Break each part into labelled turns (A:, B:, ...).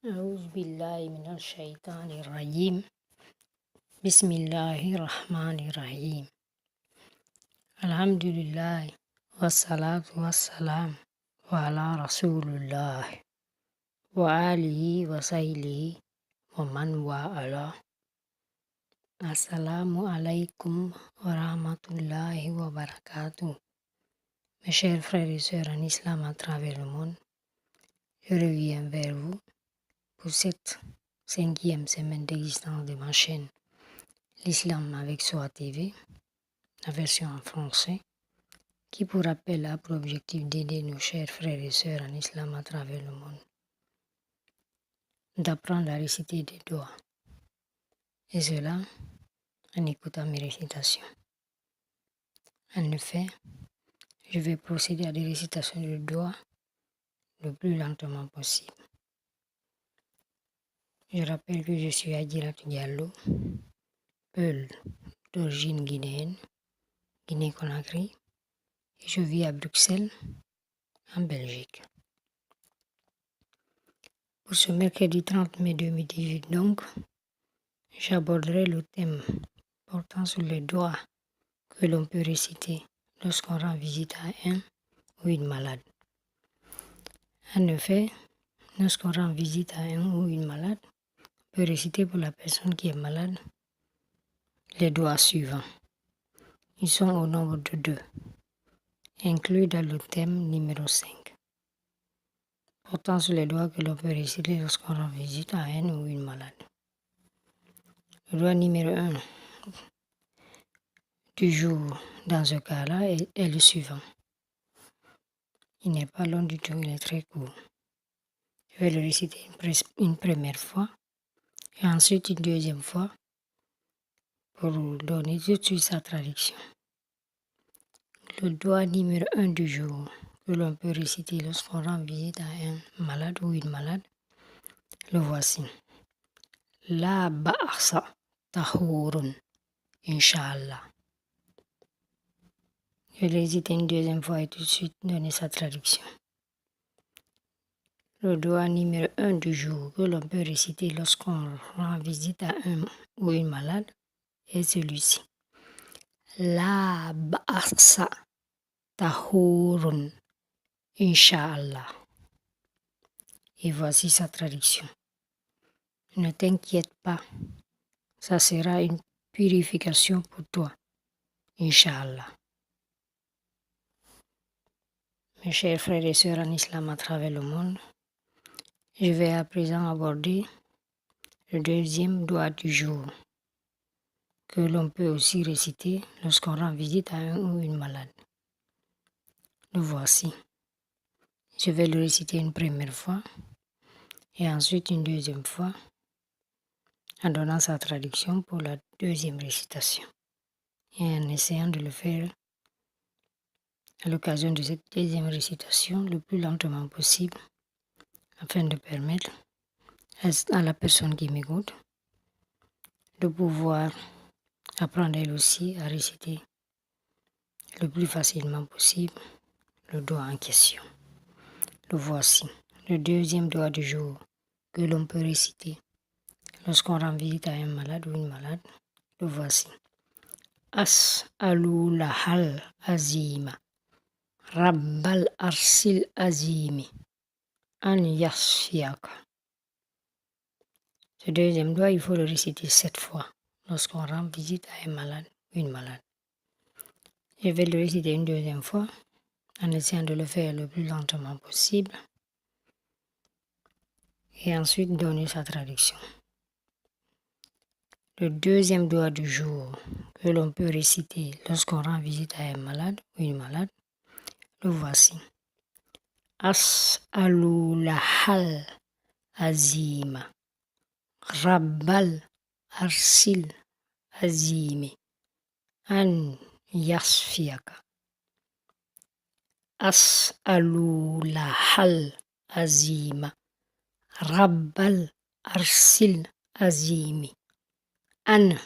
A: أعوذ بالله من الشيطان الرجيم. بسم الله الرحمن الرحيم. الحمد لله والصلاة والسلام على رسول الله وآله وصحبه ومن والاه. Assalamu alaikum wa rahmatullahi wa barakatuh. Mes chers frères et sœurs en islam à travers le monde, je reviens vers vous pour cette 5e semaine d'existence de ma chaîne L'Islam avec Soi TV, la version en français, qui pour rappel a pour objectif d'aider nos chers frères et sœurs en islam à travers le monde, d'apprendre à réciter des doigts, et cela en écoutant mes récitations. En effet, je vais procéder à des récitations de doigts le plus lentement possible. Je rappelle que je suis Adjirat Diallo, Peul d'origine guinéenne, Guinée-Conakry, et je vis à Bruxelles, en Belgique. Pour ce mercredi 30 mai 2018 donc, j'aborderai le thème portant sur les doigts que l'on peut réciter lorsqu'on rend visite à un ou une malade. En effet, lorsqu'on rend visite à un ou une malade, on peut réciter pour la personne qui est malade les doigts suivants. Ils sont au nombre de 2, inclus dans le thème numéro 5, portant sur les doigts que l'on peut réciter lorsqu'on rend visite à un ou une malade. Le doigt numéro 1 du jour dans ce cas-là est le suivant. Il n'est pas long du tout, il est très court. Je vais le réciter une première fois et ensuite une deuxième fois pour donner tout de suite sa traduction. Le doigt numéro 1 du jour que l'on peut réciter lorsqu'on rend visite à un malade ou une malade, le voici. La ba'asa tahurun, Inch'Allah. Je vais le réciter une deuxième fois et tout de suite donner sa traduction. Le doigt numéro 1 du jour que l'on peut réciter lorsqu'on rend visite à un ou une malade est celui-ci. La ba'asa tahurun, Inch'Allah. Et voici sa traduction. Ne t'inquiète pas, ça sera une purification pour toi, Inch'Allah. Mes chers frères et sœurs en islam à travers le monde, je vais à présent aborder le deuxième doigt du jour que l'on peut aussi réciter lorsqu'on rend visite à un ou une malade. Le voici. Je vais le réciter une première fois et ensuite une deuxième fois en donnant sa traduction pour la deuxième récitation et en essayant de le faire à l'occasion de cette deuxième récitation le plus lentement possible afin de permettre à la personne qui m'écoute de pouvoir apprendre elle aussi à réciter le plus facilement possible le doigt en question. Le voici, le deuxième doigt du jour que l'on peut réciter lorsqu'on rend visite à un malade ou une malade. Le voici. As'alulahal azima, Rabbal arsil azimi, an yasfiaka. Ce deuxième doigt, il faut le réciter 7 fois lorsqu'on rend visite à un malade ou une malade. Je vais le réciter une deuxième fois en essayant de le faire le plus lentement possible et ensuite donner sa traduction. Le deuxième doigt du jour que l'on peut réciter lorsqu'on rend visite à un malade ou une malade, le voici. As'alulahal azima, Rabbal arsil azimi, an yasfiaka. As'alulahal azima, Rabbal arsil azimi, an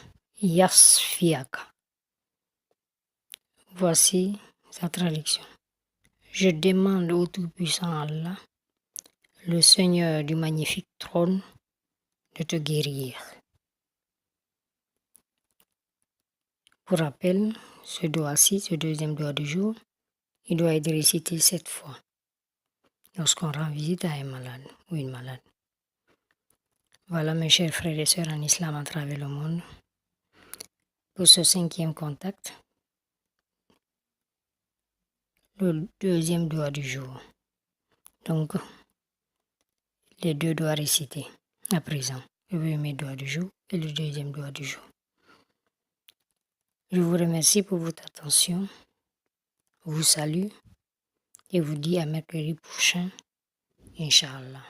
A: yasfiaka. Voici sa traduction. Je demande au Tout-Puissant Allah le Seigneur du magnifique trône de te guérir. Pour rappel, ce doigt-ci, ce deuxième doigt du jour, il doit être récité 7 fois lorsqu'on rend visite à un malade ou une malade. Voilà mes chers frères et sœurs en islam à travers le monde. Pour ce 5e contact, le deuxième doigt du jour. Donc, les 2 doigts récités à présent. Le premier doigt du jour et le deuxième doigt du jour. Je vous remercie pour votre attention, vous salue et vous dis à mercredi prochain, Inch'Allah.